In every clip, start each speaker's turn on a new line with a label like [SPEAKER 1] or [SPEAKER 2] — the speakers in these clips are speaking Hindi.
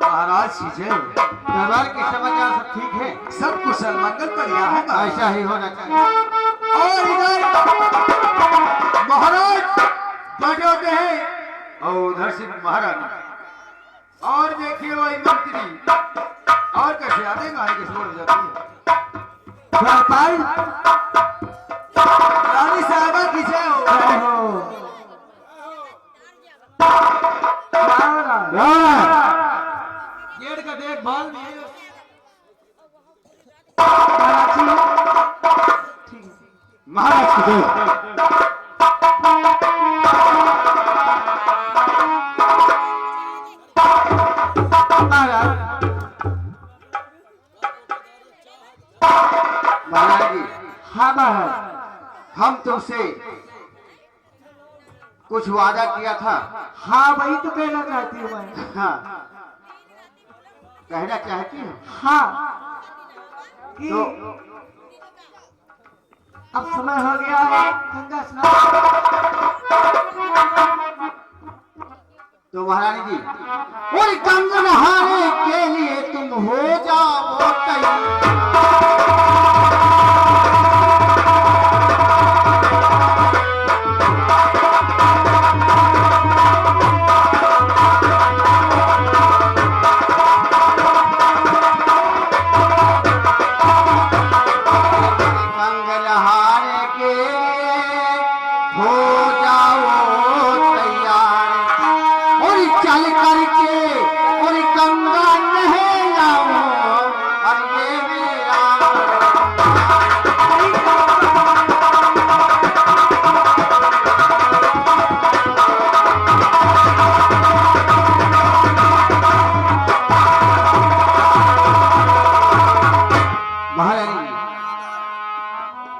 [SPEAKER 1] महाराज सीजे
[SPEAKER 2] दरबार के समाचार सब ठीक है?
[SPEAKER 1] सब कुशल मंगल बढ़िया है।
[SPEAKER 2] ऐसा ही होना चाहिए।
[SPEAKER 1] और इधर महाराज बैठे होते हैं और उधर से महारानी और देखिए वही मंत्री और कैसे आते गाय के छोड़ जाती है। रानी साहबा किसे हो? गेट का देखभाल
[SPEAKER 2] महाराज की जय। महाराज जी, हाँ महाराज, हम तुमसे कुछ वादा किया था।
[SPEAKER 3] हाँ वही तो कहना चाहती हूँ मैं।
[SPEAKER 2] हाँ, कहना चाहती हूँ।
[SPEAKER 3] हाँ कि
[SPEAKER 2] तो
[SPEAKER 3] अब समय हो गया है गंगा स्नान।
[SPEAKER 2] तो महारानी जी, और गंगा नहाने के लिए तुम हो जाओ तैयार।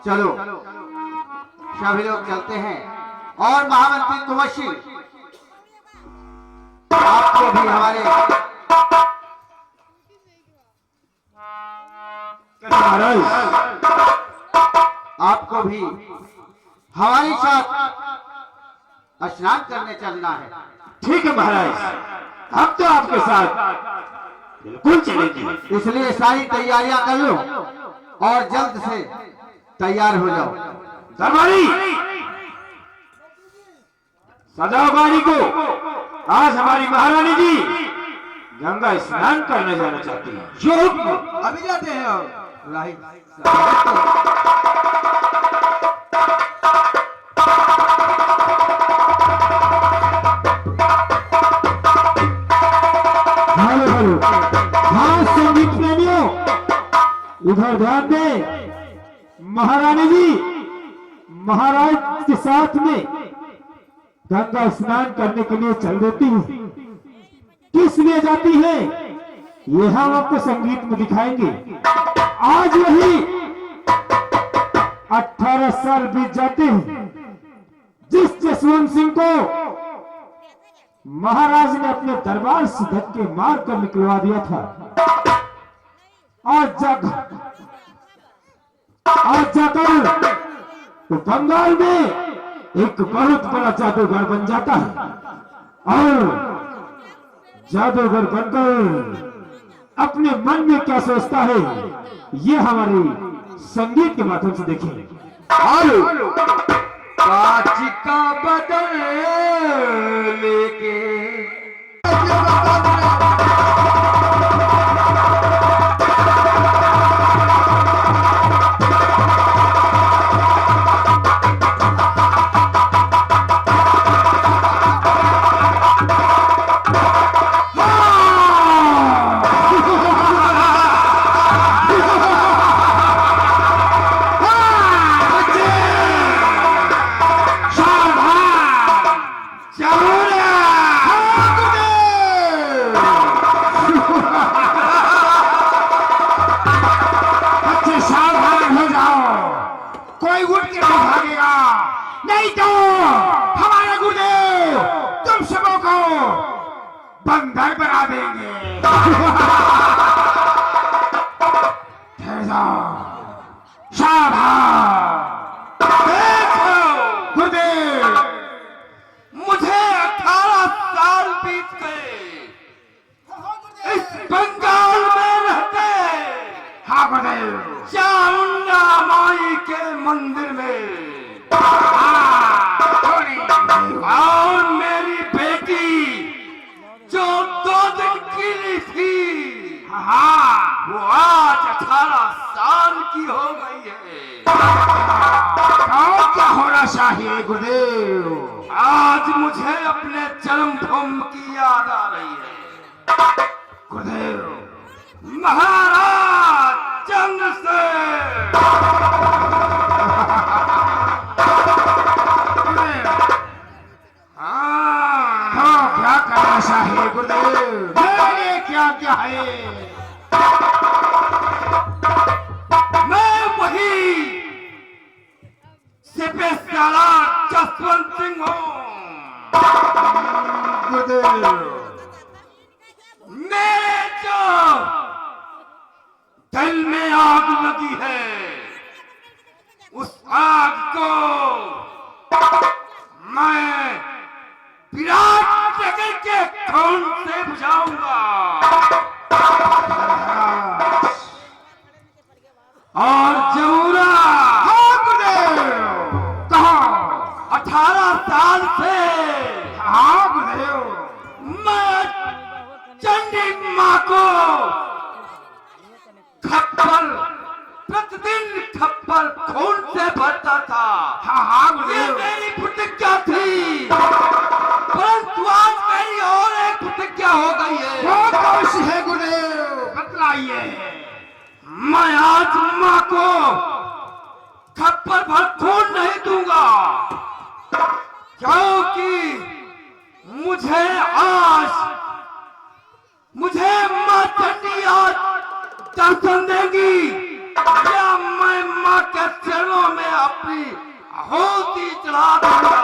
[SPEAKER 2] चलो सभी लोग चलते हैं। और महामंत्री तुमशी, आपको भी हमारे महाराज, आपको भी हमारे साथ स्नान करने चलना है।
[SPEAKER 4] ठीक है महाराज, हम तो आपके साथ बिल्कुल चलेंगे।
[SPEAKER 2] इसलिए सारी तैयारियां कर लो और जल्द से तैयार हो जाओ।
[SPEAKER 4] दरबारी, सजाओ गाड़ी को। आज हमारी महारानी जी गंगा स्नान करने जाना चाहती है।
[SPEAKER 1] जो हुक्म, अभी जाते हैं। और राही
[SPEAKER 4] हेलो हेलो, हाँ संगीत प्रेमियों, इधर ध्यान दें। महारानी जी महाराज के साथ में गंगा स्नान करने के लिए चल देती है। किस लिए जाती है ये हम आपको संगीत में दिखाएंगे। आज वही 18 साल बीत जाते हैं जिस जसवंत सिंह को महाराज ने अपने दरबार से धक्के मार कर निकलवा दिया था। आज जाकर तो बंगाल में एक बहुत बड़ा जादूगर बन जाता है और जादूगर बनकर अपने मन में क्या सोचता है ये हमारे संगीत के माध्यम से देखेंगे।
[SPEAKER 1] कांच का बदन लेके
[SPEAKER 4] नहीं तो हमारे गुरुदेव तुम सबों को बंदर बना देंगे।
[SPEAKER 1] देखो गुरुदेव, मुझे 18 साल बीत गए हाँ, वो आज 18 साल की हो गई है।
[SPEAKER 2] और क्या होना चाहिए गुरुदेव?
[SPEAKER 1] आज मुझे अपने जन्म भूमि की याद आ रही है।
[SPEAKER 2] गुरुदेव,
[SPEAKER 1] महाराज चंद्रसेन।
[SPEAKER 2] हाँ, क्या करना चाहिए गुरुदेव? मेरे क्या क्या है?
[SPEAKER 1] मैं वही सिपह सालार जसवंत सिंह हूँ।
[SPEAKER 2] गुरुदेव,
[SPEAKER 1] मेरे जो दिल में आग लगी है, उस आग को मैं विराट नगर के खून से बुझाऊंगा। और जमुना,
[SPEAKER 2] हाँ गुरुदेव, कहाँ?
[SPEAKER 1] 18 साल से
[SPEAKER 2] हाँ गुरुदेव,
[SPEAKER 1] मैं चंडी माँ को खप्पर, प्रतिदिन खप्पर खून से भरता था।
[SPEAKER 2] हाँ
[SPEAKER 1] ये
[SPEAKER 2] गुरुदेव,
[SPEAKER 1] मेरी प्रतिज्ञा थी, परंतु आज मेरी और एक प्रतिज्ञा हो गई है।
[SPEAKER 2] वो कौन सी है गुरुदेव? बतलाइए।
[SPEAKER 1] मैं आज माँ को खप्पर भर खून नहीं दूंगा, क्योंकि मुझे माँ चंडी आज दर्शन देंगी, या मैं माँ के चरणों में अपनी आहुति चढ़ा दूंगा।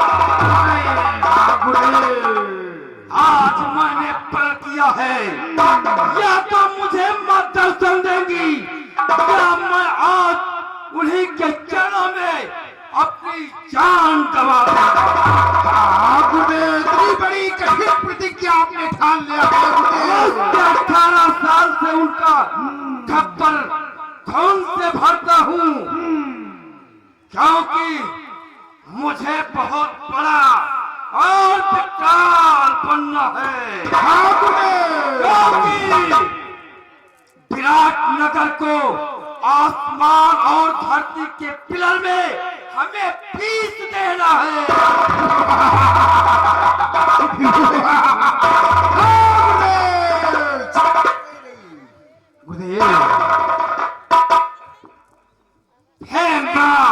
[SPEAKER 2] हाँ गुरुदेव,
[SPEAKER 1] आज मैंने प्रण किया है, या तो मुझे माँ दर्शन देंगी, या मैं आज उन्हीं के चरणों में अपनी जान गवा दूंगा।
[SPEAKER 2] हाँ गुरुदेव, इतनी बड़ी कठिन प्रतिज्ञा आपने ठान लिया है गुरुदेव।
[SPEAKER 1] 18 साल से उनका खप्पर खून से भरता हूँ, क्योंकि मुझे बहुत बड़ा और विकराल बनना है।
[SPEAKER 2] हाँ गुरुदेव,
[SPEAKER 1] क्योंकि विराट नगर को आसमान और धरती के पिलर में हमें पीस देना है।
[SPEAKER 2] गुरुदेव,
[SPEAKER 1] हे माँ,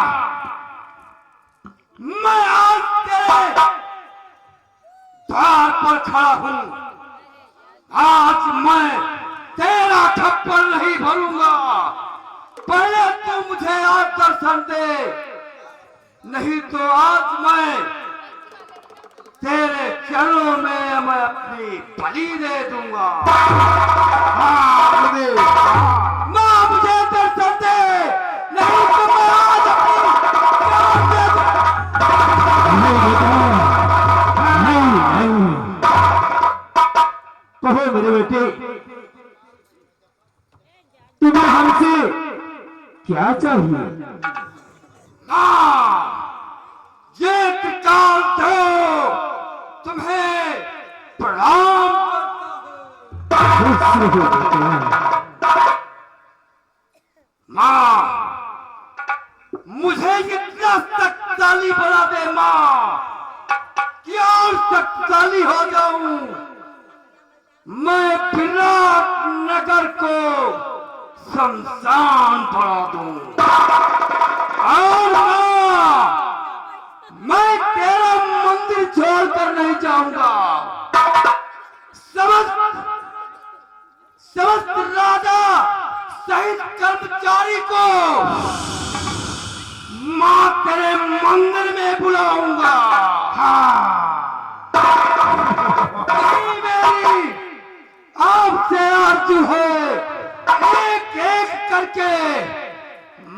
[SPEAKER 1] मैं आज तेरे द्वार पर खड़ा हूँ। आज मैं तेरा थप्पड़ नहीं भरूंगा, पहले तो मुझे आज दर्शन दे, नहीं तो आज मैं तेरे चरणों में मैं अपनी बलि दे दूंगा।
[SPEAKER 2] हाँ गुरुदेव,
[SPEAKER 1] माँ मुझे दर्शन दे, नहीं तो मैं आज अपनी जान दे दूंगा।
[SPEAKER 4] नहीं बेटा, नहीं। कहो मेरे बेटे, तुम्हें हमसे क्या चाहिए?
[SPEAKER 1] हाँ, ये काल दो तुम्हें प्रणाम।
[SPEAKER 4] खुश रहो बेटा।
[SPEAKER 1] माँ, मुझे इतना शक्तिशाली बना दे माँ, कि और शक्तिशाली हो जाऊं। मैं विराट नगर को शमशान बना दूं। और माँ, मैं तेरा मंदिर छोड़कर नहीं जाऊंगा। समस्त राजा सहित कर्मचारी को माँ तेरे मंदिर में बुलाऊंगा। यही मेरी आपसे आरज़ू है, एक एक करके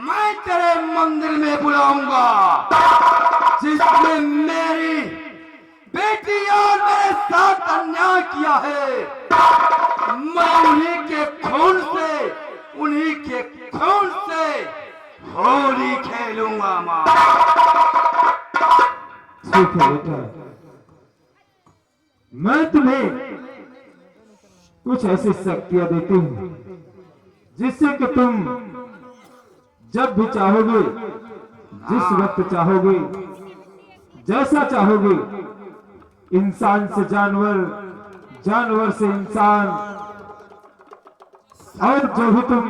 [SPEAKER 1] मैं तेरे मंदिर में बुलाऊंगा। जिसने मेरी बेटी और मेरे साथ अन्याय किया है, मैं उन्हीं के खून से होली खेलूंगा माँ।
[SPEAKER 4] ठीक है बेटा, मैं तुम्हें कुछ ऐसी शक्तियां देती हूँ जिससे कि तुम जब भी चाहोगे, जिस वक्त चाहोगे, जैसा चाहोगे, इंसान से जानवर, जानवर से इंसान, और जो भी तुम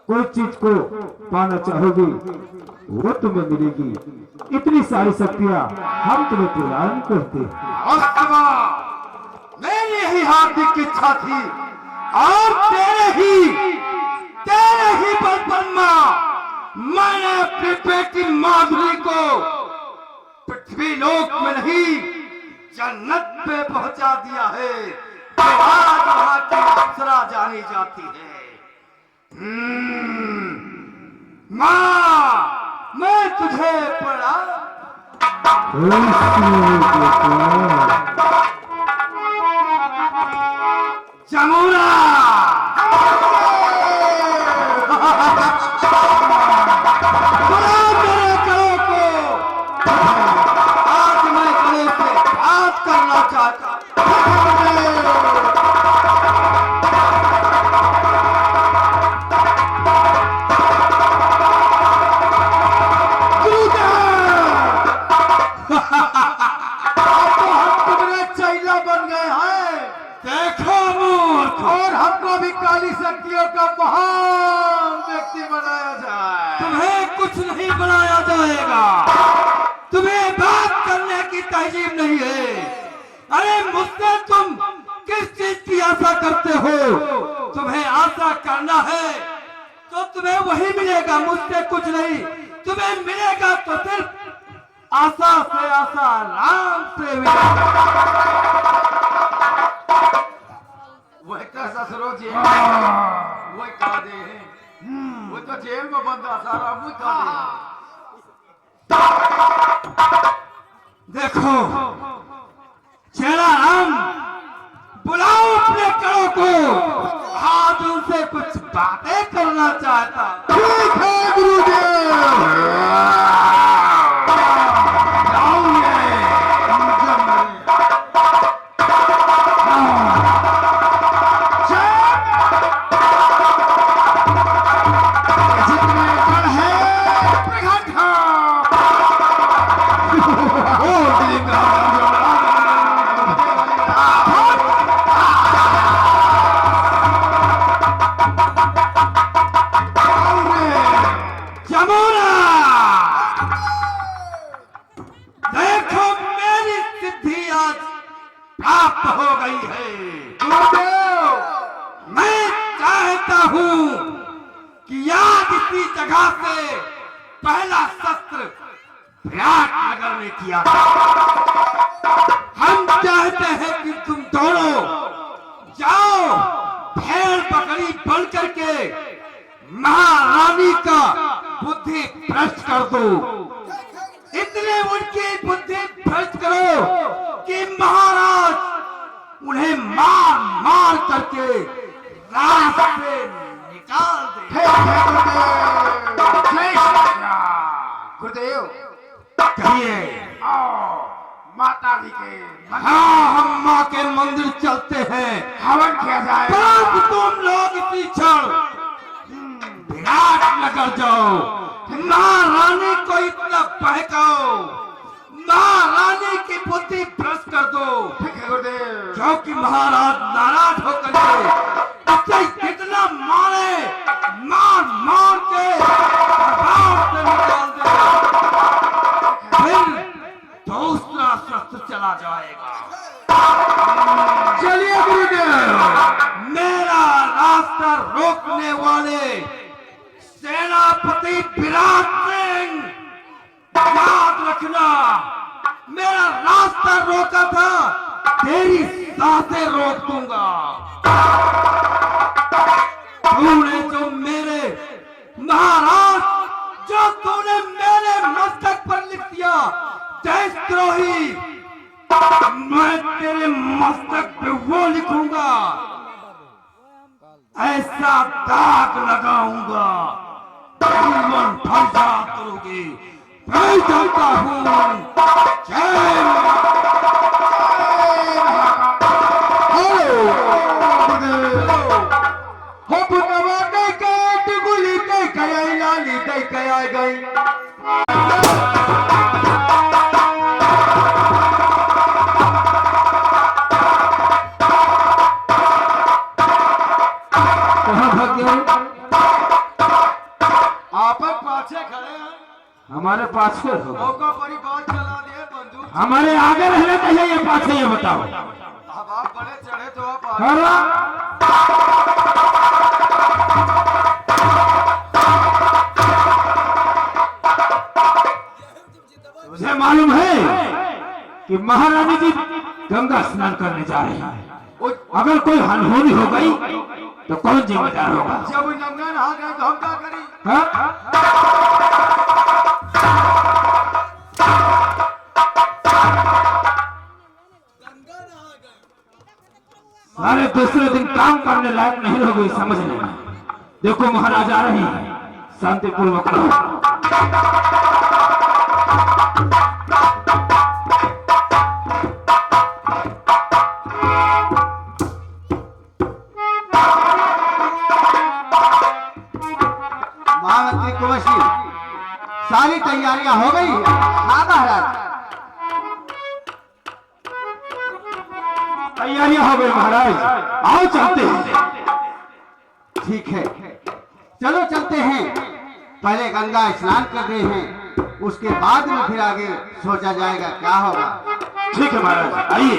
[SPEAKER 4] कोई चीज को पाना चाहोगे वो तुम्हें मिलेगी। इतनी सारी शक्तियां हम तुम्हें प्रदान करते हैं।
[SPEAKER 1] मेरी ही हार्दिक इच्छा थी और तेरे ही बलपन में मैंने अपनी बेटी माधुरी को पृथ्वी लोक में नहीं जन्नत पे पहुंचा दिया है, जो आज वहां की अप्सरा जानी जाती है। माँ, मैं तुझे प्रणाम। जमुना बुला मेरे करों को, आज मैं करों से बात करना चाहता हूं। काली शक्तियों का महान व्यक्ति बनाया जाए। तुम्हें कुछ नहीं बनाया जाएगा, तुम्हें बात करने की तहजीब नहीं है। अरे मुझसे तुम किस चीज की आशा करते हो? तुम्हें आशा करना है तो तुम्हें वही मिलेगा, मुझसे कुछ नहीं। तुम्हें मिलेगा तो सिर्फ आशा से आशा राम से मिलेगा। वह कैसा सरोज है, वह कहा दे है, वो तो जेल में बंद सारा मुझ कहा दे। देखो चेला राम, बुलाओ अपने कड़ों को, आज उनसे कुछ बातें करना चाहता। ठीक है गुरुदेव। पहला शस्त्र प्रयागनगर में किया था। हम चाहते हैं कि तुम दोनों जाओ, भेड़ बकरी बन करके महारानी का बुद्धि भ्रष्ट कर दो। इतने उनकी बुद्धि भ्रष्ट करो कि महाराज उन्हें मार मार करके रास्ते से निकाल दे। गुरुदेव कहिए। माता जी के, हाँ हम माँ के मंदिर चलते हैं, हवन किया जाए। तुम लोग इसी क्षण विराटनगर जाओ, महारानी को इतना बहकाओ, महारानी की बुद्धि भ्रष्ट कर दो। ठीक है गुरुदेव। क्योंकि महाराज नाराज होकर के उससे कितना मारे, मार मार के से निकाल दे, फिर दूसरा शस्त्र चला जाएगा। चलिए गुरुदेव। मेरा रास्ता रोकने वाले सेनापति विराट सिंह, याद रखना, मेरा रास्ता रोका था, तेरी सांसें रोक दूंगा। तूने जो मेरे महाराज, जो तूने मेरे मस्तक पर लिख दिया देशद्रोही, मैं तेरे मस्तक पे वो लिखूंगा, ऐसा दाग लगाऊंगा, जीवन भर याद करोगे। मैं जानता हूँ। जय लेके आ गई।
[SPEAKER 4] कहाँ भाग गए?
[SPEAKER 1] आप पाछे खड़े हैं,
[SPEAKER 4] हमारे पास हो
[SPEAKER 1] मौका पर ही बात चला दिए बंदूक।
[SPEAKER 4] हमारे आगे रहना चाहिए ये पाछे, ये बताओ।
[SPEAKER 1] अब आप बड़े चढ़े तो आप आगे।
[SPEAKER 4] खरा मुझे मालूम है कि महारानी जी गंगा स्नान करने जा रहे हैं। अगर कोई अनहोनी हो गई तो कौन जिम्मेदार होगा?
[SPEAKER 1] जब नंगा नहा गए तो हम क्या करें?
[SPEAKER 4] हाँ? अरे दूसरे दिन काम करने लायक नहीं रहोगे, समझ लेना। देखो महाराज आ रहे हैं, शांतिपूर्वक रहो।
[SPEAKER 2] महामंत्री कुंवर सिंह, सारी तैयारियां हो गई? हाँ महाराज।
[SPEAKER 4] तैयारियां हो गई महाराज, आओ चलते हैं।
[SPEAKER 2] ठीक है, चलो चलते हैं। पहले गंगा स्नान कर रहे हैं, उसके बाद में फिर आगे सोचा जाएगा क्या होगा।
[SPEAKER 4] ठीक है महाराज, आइए।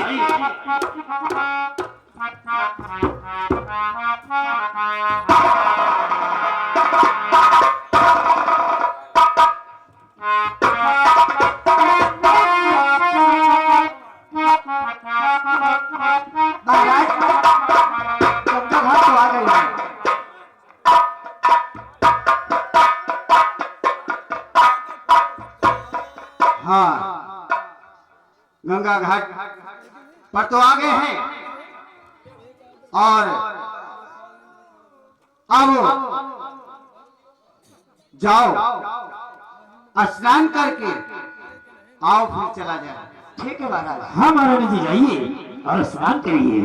[SPEAKER 3] महाराज गंगा घाट तो आ गई है।
[SPEAKER 2] हाँ, गंगा घाट पर तो आ गए हैं और अब जाओ स्नान करके आओ, फिर चला जाए।
[SPEAKER 3] ठीक है महाराज।
[SPEAKER 4] हाँ महारानी जी, जाइए और स्नान करिए।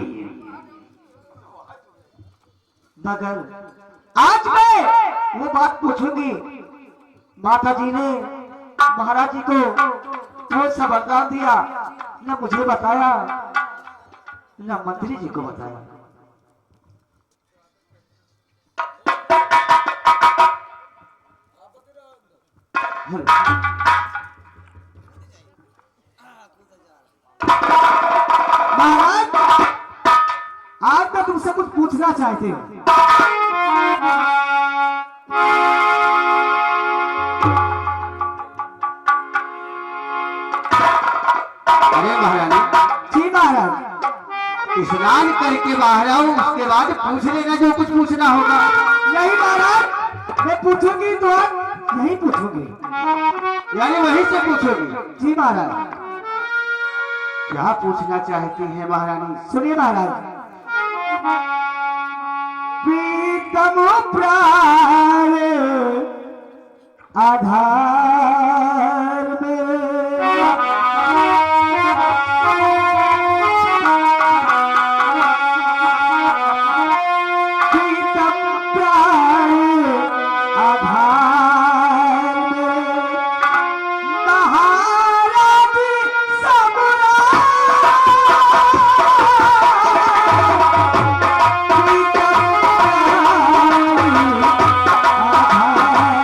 [SPEAKER 3] मगर आज मैं वो बात पूछूंगी, माता जी ने महाराज जी को कौन सा वरदान दिया, न मुझे बताया न मंत्री जी को बताया। महाराज आज मैं तुमसे कुछ पूछना चाहती हूँ।
[SPEAKER 2] अरे महारानी,
[SPEAKER 3] जी महाराज।
[SPEAKER 2] स्नान करके बाहर आओ, उसके बाद पूछ लेना जो कुछ पूछना होगा।
[SPEAKER 3] नहीं महाराज, मैं पूछूंगी तो नहीं पूछूंगी।
[SPEAKER 2] यानी वहीं से पूछोगी?
[SPEAKER 3] जी महाराज।
[SPEAKER 2] क्या पूछना चाहती है महारानी?
[SPEAKER 3] सुनिए महाराज। प्रीतम प्राण आधार में प्रीतम प्राण आधार में महाराज सबरा प्रीतम प्राण आधार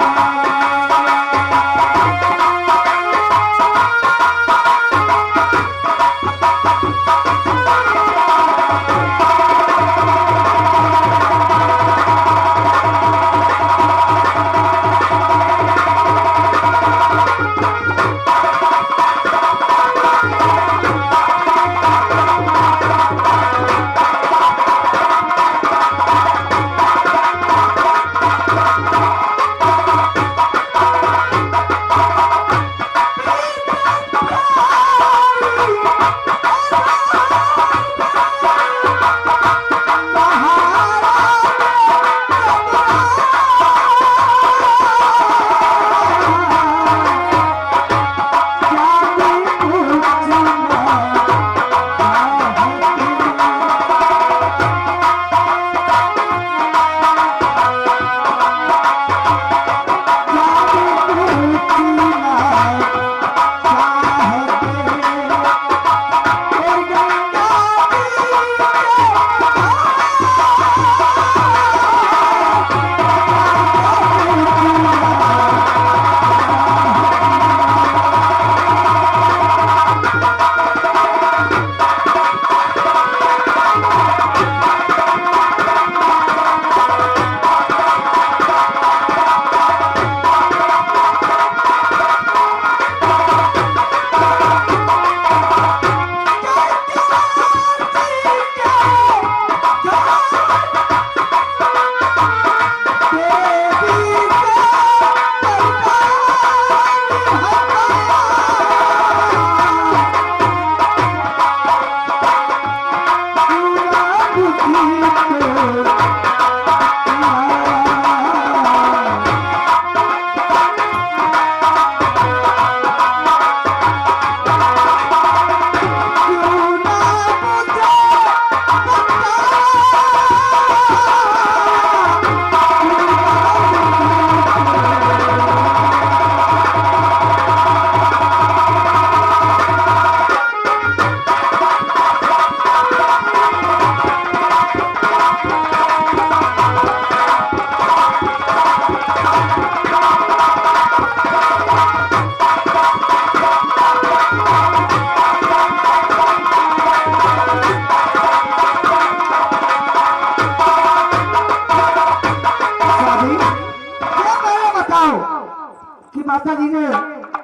[SPEAKER 3] कि माता जी ने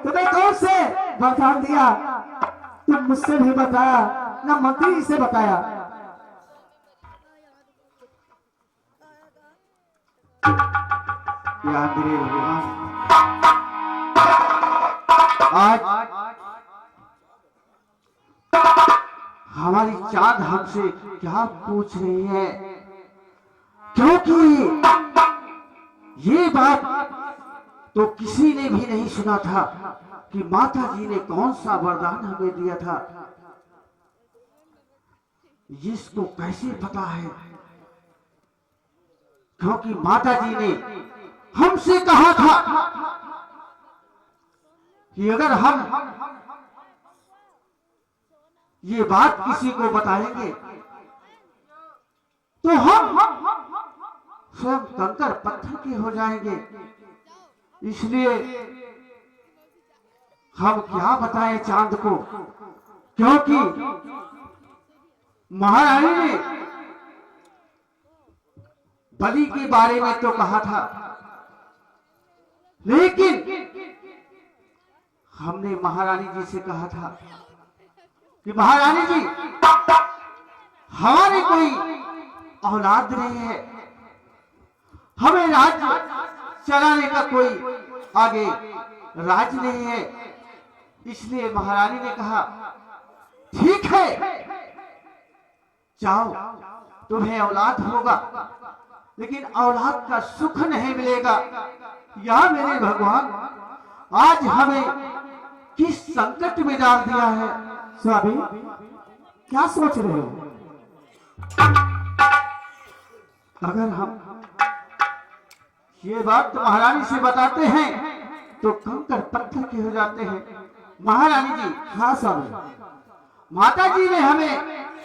[SPEAKER 3] तुम्हें कौन से वरदान दिया? तुम मुझसे भी बताया ना मंत्री जी से बताया।
[SPEAKER 2] या मेरे भगवान, आज हमारी चांद हमसे क्या पूछ रही है, क्योंकि ये बात तो किसी ने भी नहीं सुना था कि माता जी ने कौन सा वरदान हमें दिया था। इसको कैसे पता है? क्योंकि माता जी ने हमसे कहा था कि अगर हम ये बात किसी को बताएंगे तो हम स्वयं कंकर पत्थर के हो जाएंगे। इसलिए हम क्या बताएं चांद को, क्योंकि महारानी ने बलि के बारे में तो कहा था, लेकिन हमने महारानी जी से कहा था कि महारानी जी, हमारी कोई औलाद नहीं है, हमें राज्य चलाने का कोई आगे राज नहीं है। इसलिए महारानी ने कहा ठीक है, जाओ, तुम्हें औलाद होगा, लेकिन औलाद का सुख नहीं मिलेगा। या मेरे भगवान, आज हमें किस संकट में डाल दिया है।
[SPEAKER 3] स्वामी क्या सोच रहे हो?
[SPEAKER 2] अगर हम ये बात तो महारानी से बताते हैं तो कंकर पत्थर के हो जाते हैं। महारानी जी,
[SPEAKER 3] हाँ स्वामी,
[SPEAKER 2] माता जी ने हमें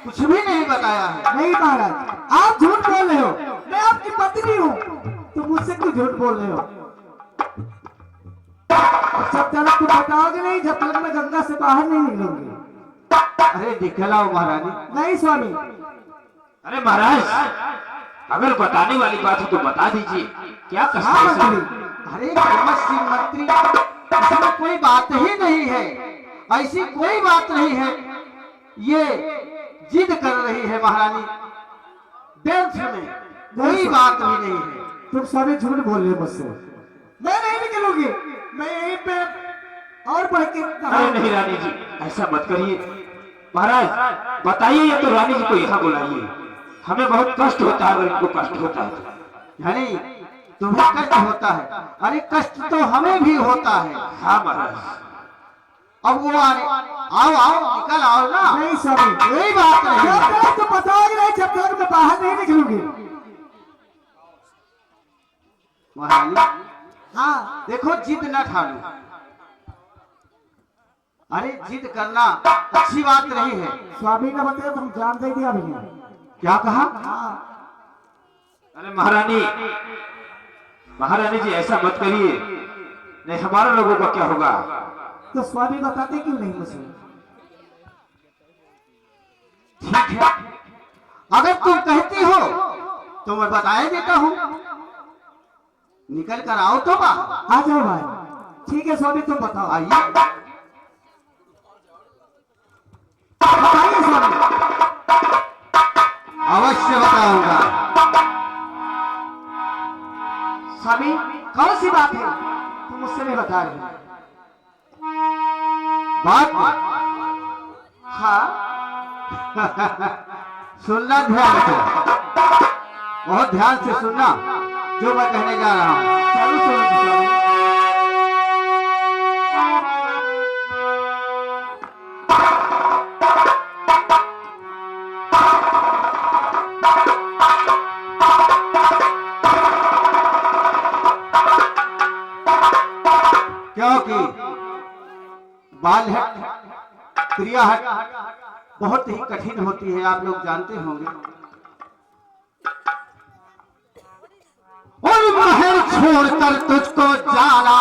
[SPEAKER 2] कुछ भी नहीं बताया है।
[SPEAKER 3] नहीं महाराज, आप झूठ बोल रहे हो। मैं आपकी पत्नी हूँ, तो मुझसे क्यों झूठ बोल रहे हो? जब तक तुम बताओगे नहीं, जब तक मैं गंगा से बाहर नहीं निकलूंगी।
[SPEAKER 2] अरे दिखलाओ महारानी।
[SPEAKER 3] नहीं स्वामी।
[SPEAKER 1] अरे महाराज, अगर बताने वाली बात हो तो बता दीजिए, क्या कष्ट
[SPEAKER 3] हाँ
[SPEAKER 1] है
[SPEAKER 3] मंत्री,
[SPEAKER 1] इसमें?
[SPEAKER 2] अरे सिंह मंत्री, इसमें कोई बात ही नहीं है, ऐसी कोई बात नहीं है। ये जिद कर रही है महारानी, व्यर्थ में, कोई बात भी नहीं है।
[SPEAKER 3] तुम सभी झूठ बोल रहे हो मुझसे। मैं नहीं निकलूंगी, मैं यहीं पे और बढ़ के
[SPEAKER 1] अरे नहीं रानी जी, ऐसा मत करिए। महाराज बताइए, या तो रानी जी को यहाँ बुलाइए, हमें बहुत कष्ट होता है। अगर इनको कष्ट होता है तो।
[SPEAKER 2] यानी तुम्हें कष्ट होता है? अरे कष्ट तो हमें भी होता है।
[SPEAKER 1] हाँ महाराज,
[SPEAKER 2] अब वो आओ आओ, निकल आओ ना।
[SPEAKER 3] नहीं स्वामी,
[SPEAKER 2] कोई बात नहीं
[SPEAKER 3] जब
[SPEAKER 2] है।
[SPEAKER 3] तक तुम बताओगे नहीं, जब तक मैं बाहर नहीं निकलूंगी।
[SPEAKER 2] महारानी,
[SPEAKER 3] हाँ
[SPEAKER 2] देखो जिद न ठानो। अरे जिद करना अच्छी बात नहीं है।
[SPEAKER 3] स्वामी ने बताया, तुम जान दे दिया भैया।
[SPEAKER 2] क्या कहा?
[SPEAKER 3] हाँ
[SPEAKER 1] अरे महारानी, महारानी जी ऐसा मत करिए, नहीं हमारे लोगों का क्या होगा?
[SPEAKER 3] तो स्वामी बताते क्यों नहीं मुझे?
[SPEAKER 2] ठीक है, अगर तुम कहती हो तो मैं बताया देता हूँ। निकल कर आओ तो बाहर।
[SPEAKER 3] आ जाओ भाई। ठीक है स्वामी, तुम बताओ।
[SPEAKER 2] आइए।
[SPEAKER 3] बताइए स्वामी।
[SPEAKER 2] अवश्य बताऊंगा।
[SPEAKER 3] स्वामी कौन सी बात है तुम मुझसे नहीं बता रहे?
[SPEAKER 2] बात
[SPEAKER 3] हाँ
[SPEAKER 2] सुनना ध्यान से। बहुत ध्यान से सुनना जो मैं कहने जा रहा हूँ।
[SPEAKER 3] चलो सुनो स्वामी।
[SPEAKER 2] क्योंकि बाल हट क्रिया हट बहुत ही कठिन होती है, आप लोग जानते होंगे। और महल छोड़कर तुझको जाना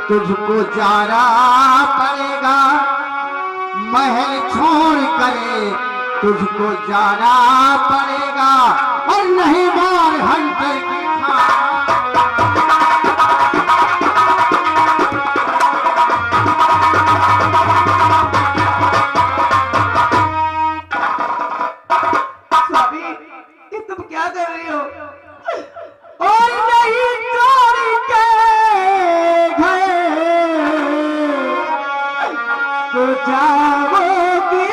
[SPEAKER 2] तुझको जाना पड़ेगा, महल छोड़ करे तुझको जाना पड़ेगा, और नहीं मार हंटर की
[SPEAKER 3] स्वामी ये तुम क्या कर रही हो? और नहीं चोरी के तो जाओगी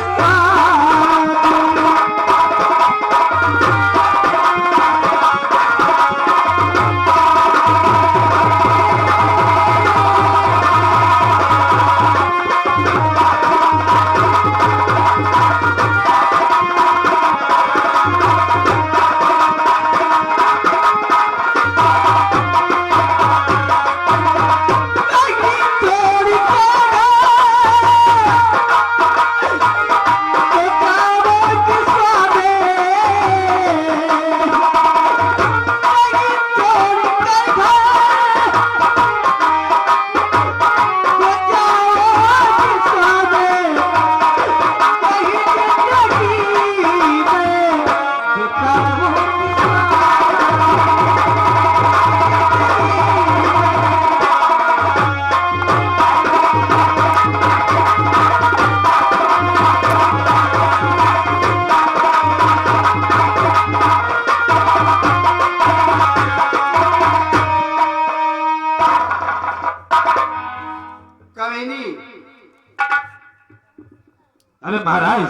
[SPEAKER 4] अरे महाराज,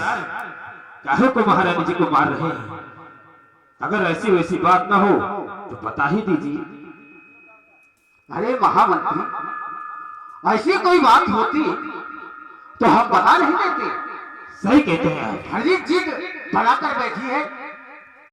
[SPEAKER 4] काहे को महारानी जी को मार रहे हैं? अगर ऐसी वैसी बात ना हो तो बता ही दीजिए।
[SPEAKER 2] अरे महामंत्री, ऐसी कोई बात होती तो हम बता नहीं देते।
[SPEAKER 4] सही कहते हैं।
[SPEAKER 2] हर एक चीज बनाकर बैठी है,